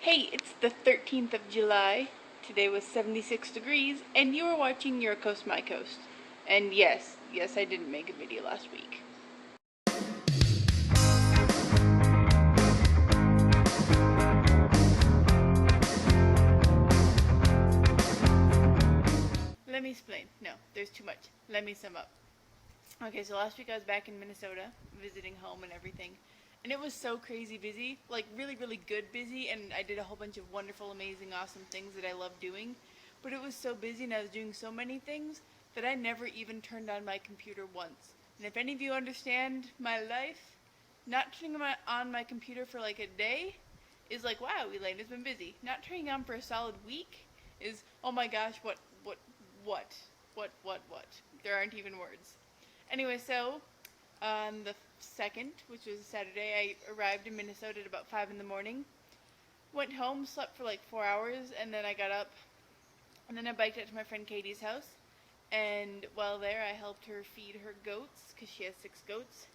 Hey, it's the 13th of July. Today was 76 degrees, and you are watching Your Coast, My Coast. And yes, I didn't make a video last week. Let me explain. No, there's too much. Let me sum up. Okay, so last week I was back in Minnesota, visiting home and everything. And it was so crazy busy, like really, really good busy, and I did a whole bunch of wonderful, amazing, awesome things that I love doing. But it was so busy and I was doing so many things that I never even turned on my computer once. And if any of you understand my life, not turning on my computer for like a day is like, wow, Elayna's been busy. Not turning on for a solid week is, oh my gosh, what? There aren't even words. Anyway, so on the 2nd, which was a Saturday, I arrived in Minnesota at about 5 in the morning. Went home, slept for like 4 hours, and then I got up. And then I biked out to my friend Katie's house. And while there, I helped her feed her goats, because she has 6 goats.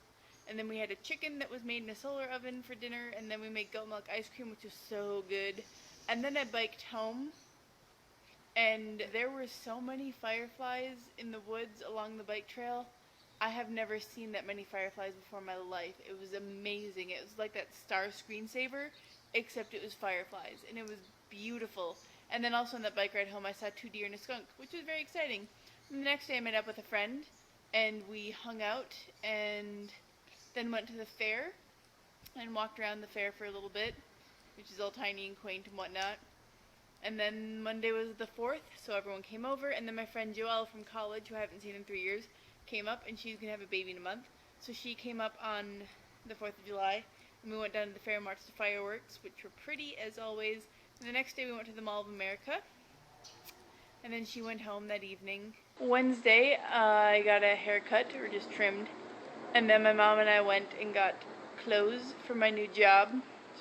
And then we had a chicken that was made in a solar oven for dinner. And then we made goat milk ice cream, which was so good. And then I biked home. And there were so many fireflies in the woods along the bike trail. I have never seen that many fireflies before in my life. It was amazing. It was like that star screensaver, except it was fireflies, and it was beautiful. And then also on that bike ride home, I saw 2 deer and a skunk, which was very exciting. And the next day I met up with a friend, and we hung out, and then went to the fair, and walked around the fair for a little bit, which is all tiny and quaint and whatnot. And then Monday was the 4th, so everyone came over, and then my friend Joelle from college, who I haven't seen in 3 years, came up, and she's going to have a baby in a month. So she came up on the 4th of July, and we went down to the fair and watched the fireworks, which were pretty as always. And the next day we went to the Mall of America, and then she went home that evening. Wednesday, I got a haircut, or just trimmed, and then my mom and I went and got clothes for my new job.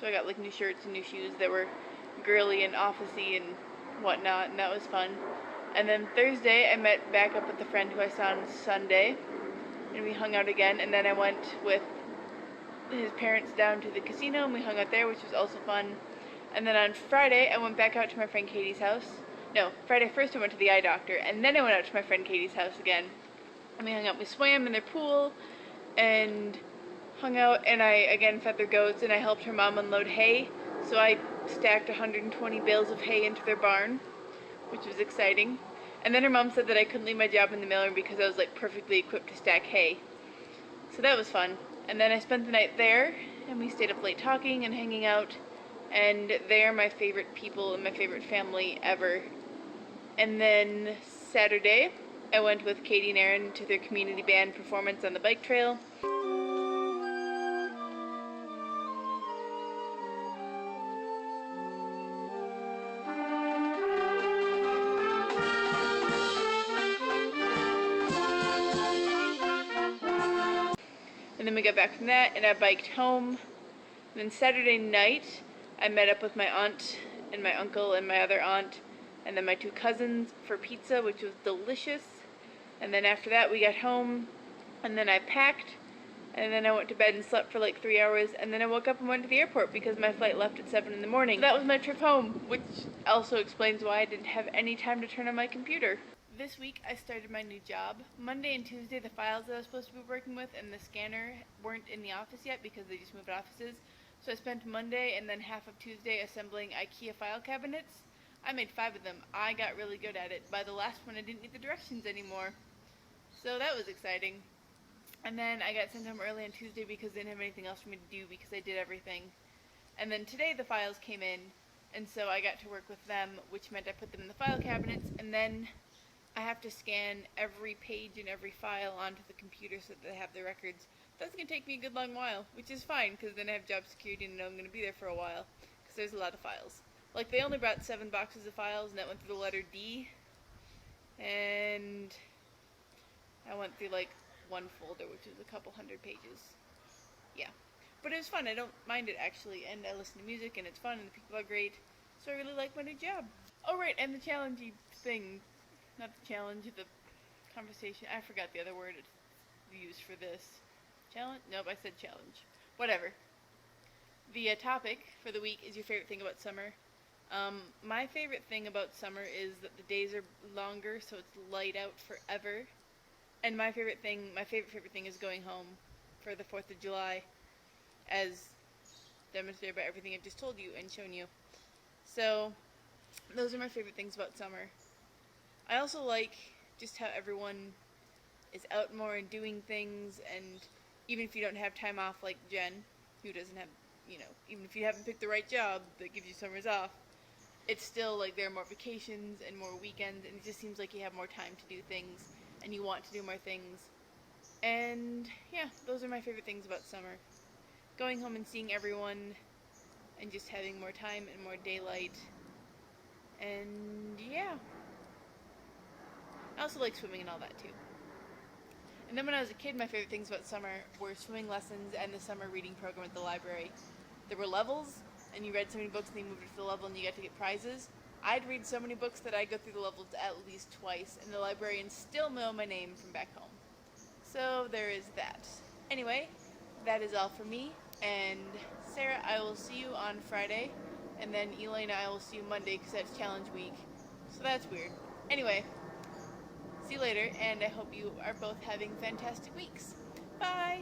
So I got like new shirts and new shoes that were girly and officey and whatnot, and that was fun. And then Thursday, I met back up with a friend who I saw on Sunday, and we hung out again. And then I went with his parents down to the casino, and we hung out there, which was also fun. And then on Friday, I went back out to my friend Katie's house. No, Friday first I went to the eye doctor, and then I went out to my friend Katie's house again. And we hung out, we swam in their pool, and hung out, and I again fed their goats, and I helped her mom unload hay. So I stacked 120 bales of hay into their barn, which was exciting. And then her mom said that I couldn't leave my job in the mailroom because I was like perfectly equipped to stack hay. So that was fun. And then I spent the night there, and we stayed up late talking and hanging out. And they are my favorite people and my favorite family ever. And then Saturday, I went with Katie and Aaron to their community band performance on the bike trail. And then we got back from that, and I biked home. And then Saturday night, I met up with my aunt and my uncle and my other aunt, and then my 2 cousins for pizza, which was delicious. And then after that, we got home, and then I packed, and then I went to bed and slept for like 3 hours, and then I woke up and went to the airport because my flight left at 7 in the morning. So that was my trip home, which also explains why I didn't have any time to turn on my computer. This week I started my new job. Monday and Tuesday the files that I was supposed to be working with and the scanner weren't in the office yet because they just moved offices. So I spent Monday and then half of Tuesday assembling IKEA file cabinets. I made 5 of them. I got really good at it. By the last one I didn't need the directions anymore. So that was exciting. And then I got sent home early on Tuesday because they didn't have anything else for me to do because I did everything. And then today the files came in, and so I got to work with them, which meant I put them in the file cabinets, and then I have to scan every page and every file onto the computer so that they have the records. That's going to take me a good long while, which is fine because then I have job security and I know I'm going to be there for a while because there's a lot of files. Like, they only brought 7 boxes of files, and that went through the letter D, and I went through like 1 folder, which was a couple hundred pages. Yeah. But it was fun. I don't mind it, actually, and I listen to music, and it's fun, and the people are great, so I really like my new job. Oh, right, and the challengey thing. Not the challenge, the conversation. I forgot the other word used for this. Challenge? Nope, I said challenge. Whatever. The topic for the week is your favorite thing about summer. My favorite thing about summer is that the days are longer, so it's light out forever. And my favorite thing is going home for the 4th of July, as demonstrated by everything I've just told you and shown you. So, those are my favorite things about summer. I also like just how everyone is out more and doing things, and even if you don't have time off like Jen, who doesn't have, even if you haven't picked the right job that gives you summers off, it's still like there are more vacations and more weekends, and it just seems like you have more time to do things, and you want to do more things. And yeah, those are my favorite things about summer. Going home and seeing everyone, and just having more time and more daylight. And yeah. I also like swimming and all that too. And then when I was a kid, my favorite things about summer were swimming lessons and the summer reading program at the library. There were levels, and you read so many books and you moved to the level and you got to get prizes. I'd read so many books that I'd go through the levels at least twice, and the librarians still know my name from back home. So there is that. Anyway, that is all for me, and Sarah, I will see you on Friday, and then Elayna, I will see you Monday because that's challenge week. So that's weird. Anyway, see you later, and I hope you are both having fantastic weeks. Bye!